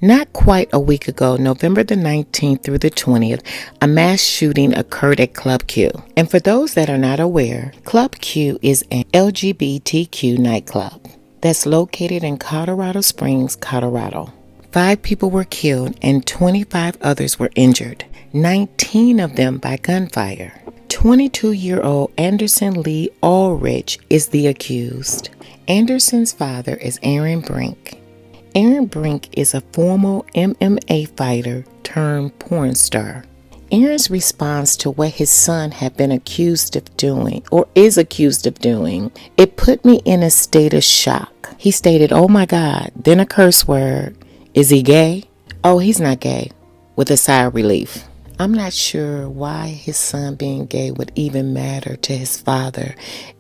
Not quite a week ago, November the 19th through the 20th, a mass shooting occurred at Club Q. And for those that are not aware, Club Q is an LGBTQ nightclub that's located in Colorado Springs, Colorado. 5 people were killed and 25 others were injured, 19 of them by gunfire. 22-year-old Anderson Lee Ulrich is the accused. Anderson's father is Aaron Brink. Aaron Brink is a former MMA fighter turned porn star. Aaron's response to what his son had been accused of doing, or is accused of doing, it put me in a state of shock. He stated, "Oh my God," then a curse word. "Is he gay?" "Oh, he's not gay," with a sigh of relief. I'm not sure why his son being gay would even matter to his father,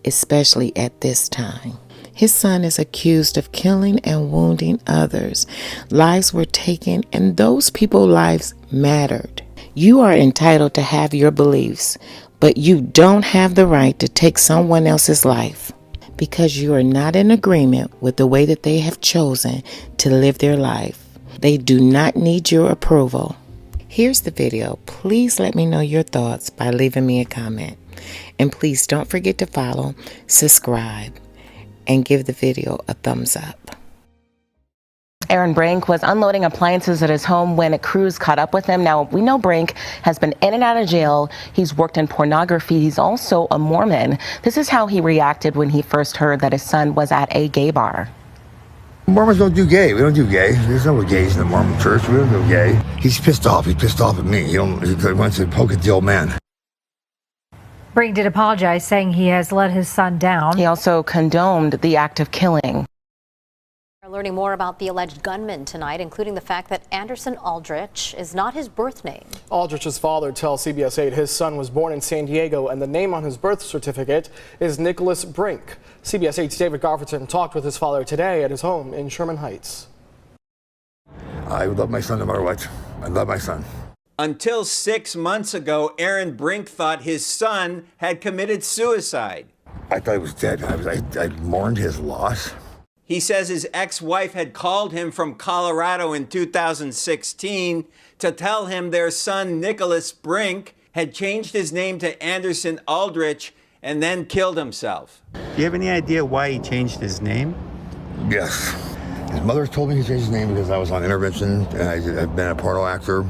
especially at this time. His son is accused of killing and wounding others. Lives were taken, and those people's lives mattered. You are entitled to have your beliefs, but you don't have the right to take someone else's life because you are not in agreement with the way that they have chosen to live their life. They do not need your approval. Here's the video. Please let me know your thoughts by leaving me a comment. And please don't forget to follow, subscribe, and give the video a thumbs up. Aaron Brink was unloading appliances at his home when crews caught up with him. Now, we know Brink has been in and out of jail. He's worked in pornography. He's also a Mormon. This is how he reacted when he first heard that his son was at a gay bar. Mormons don't do gay. We don't do gay. There's no gays in the Mormon church. We don't do gay. He's pissed off. He's pissed off at me. He wants to poke at the old man. Brink did apologize, saying he has let his son down. He also condoned the act of killing. We're learning more about the alleged gunman tonight, including the fact that Anderson Aldrich is not his birth name. Aldrich's father tells CBS 8 his son was born in San Diego and the name on his birth certificate is Nicholas Brink. CBS 8's David Garferton talked with his father today at his home in Sherman Heights. I would love my son no matter what. I love my son. Until 6 months ago, Aaron Brink thought his son had committed suicide. I thought he was dead. I mourned his loss. He says his ex-wife had called him from Colorado in 2016 to tell him their son, Nicholas Brink, had changed his name to Anderson Aldrich and then killed himself. Do you have any idea why he changed his name? Yes. His mother told me he changed his name because I was on intervention and I've been a porno actor.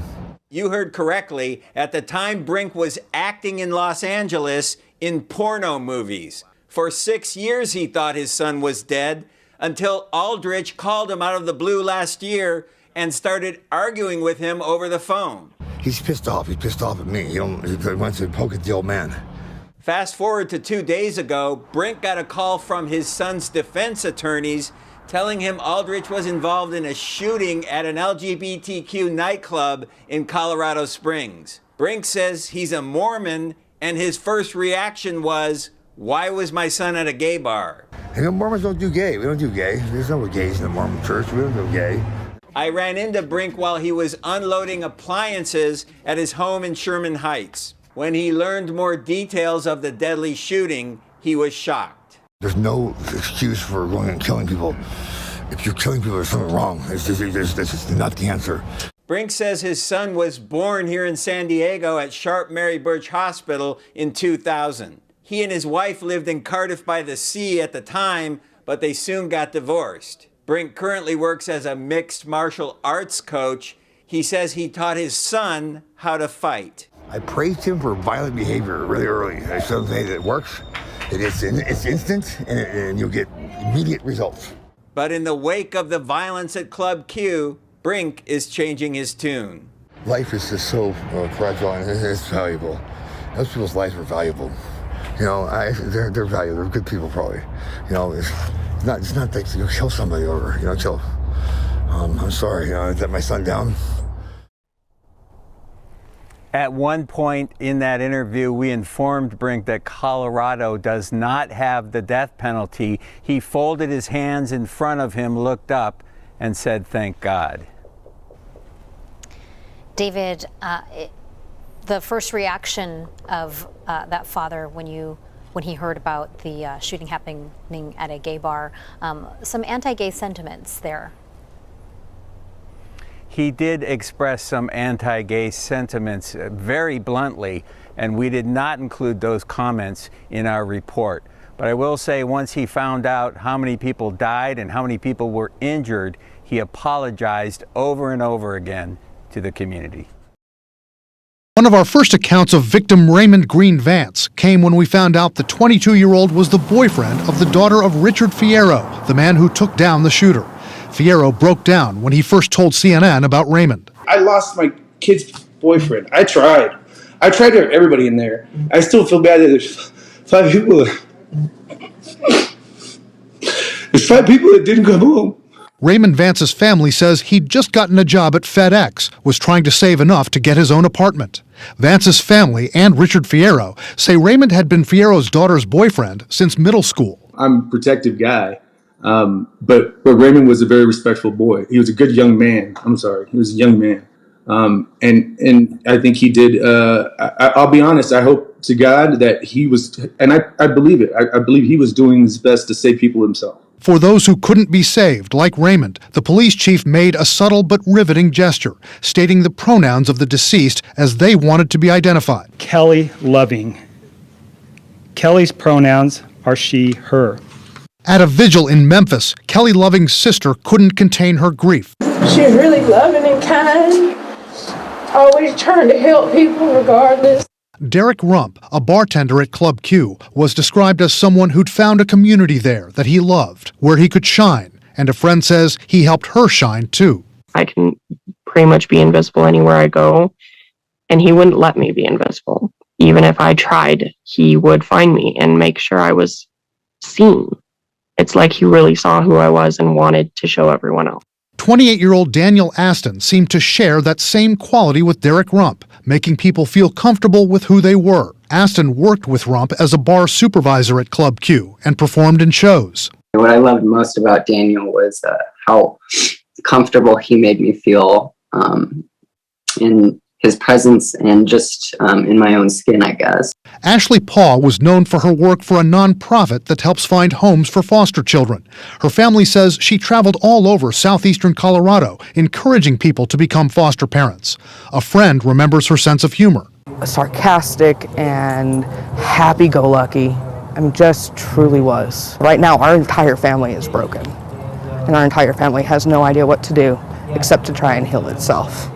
You heard correctly. At the time, Brink was acting in Los Angeles in porno movies. For 6 years, he thought his son was dead until Aldrich called him out of the blue last year and started arguing with him over the phone. He's pissed off. He's pissed off at me. He wants to poke at the old man. Fast forward to 2 days ago, Brink got a call from his son's defense attorneys telling him Aldrich was involved in a shooting at an LGBTQ nightclub in Colorado Springs. Brink says he's a Mormon, and his first reaction was, "Why was my son at a gay bar?" Hey, Mormons don't do gay. We don't do gay. There's no gays in the Mormon church. We don't do gay. I ran into Brink while he was unloading appliances at his home in Sherman Heights. When he learned more details of the deadly shooting, he was shocked. There's no excuse for going and killing people. If you're killing people, there's something wrong. That's just not the answer. Brink says his son was born here in San Diego at Sharp Mary Birch Hospital in 2000. He and his wife lived in Cardiff by the Sea at the time, but they soon got divorced. Brink currently works as a mixed martial arts coach. He says he taught his son how to fight. I praised him for violent behavior really early. I showed him that it works. It's instant, and you'll get immediate results. But in the wake of the violence at Club Q, Brink is changing his tune. Life is just so fragile and it's valuable. Those people's lives are valuable. You know, they're valuable. They're good people, probably. You know, it's not like you kill somebody over. You know, kill. I'm sorry. I let my son down. At one point in that interview, we informed Brink that Colorado does not have the death penalty. He folded his hands in front of him, looked up, and said, "Thank God." David, the first reaction of that father when he heard about the shooting happening at a gay bar, some anti-gay sentiments there. He did express some anti-gay sentiments very bluntly, and we did not include those comments in our report. But I will say, once he found out how many people died and how many people were injured, he apologized over and over again to the community. One of our first accounts of victim Raymond Green Vance came when we found out the 22-year-old was the boyfriend of the daughter of Richard Fierro, the man who took down the shooter. Fierro broke down when he first told CNN about Raymond. I lost my kid's boyfriend. I tried to everybody in there. I still feel bad that there's 5 people. There's 5 people that didn't come home. Raymond Vance's family says he'd just gotten a job at FedEx, was trying to save enough to get his own apartment. Vance's family and Richard Fierro say Raymond had been Fierro's daughter's boyfriend since middle school. I'm a protective guy, but Raymond was a very respectful boy. He was a good young man. He was a young man. And I think he did, I'll be honest, I hope to God that he was, and I believe it, I believe he was doing his best to save people himself. For those who couldn't be saved, like Raymond, the police chief made a subtle but riveting gesture, stating the pronouns of the deceased as they wanted to be identified. Kelly Loving. Kelly's pronouns are she, her. At a vigil in Memphis, Kelly Loving's sister couldn't contain her grief. She's really loving and kind, always trying to help people regardless. Derek Rump, a bartender at Club Q, was described as someone who'd found a community there that he loved, where he could shine, and a friend says he helped her shine too. I can pretty much be invisible anywhere I go, and he wouldn't let me be invisible. Even if I tried, he would find me and make sure I was seen. It's like he really saw who I was and wanted to show everyone else. 28-year-old Daniel Aston seemed to share that same quality with Derek Rump, making people feel comfortable with who they were. Aston worked with Rump as a bar supervisor at Club Q and performed in shows. What I loved most about Daniel was how comfortable he made me feel in his presence and just in my own skin, I guess. Ashley Paul was known for her work for a nonprofit that helps find homes for foster children. Her family says she traveled all over southeastern Colorado, encouraging people to become foster parents. A friend remembers her sense of humor. Sarcastic and happy-go-lucky. Just truly was. Right now, our entire family is broken, and our entire family has no idea what to do except to try and heal itself.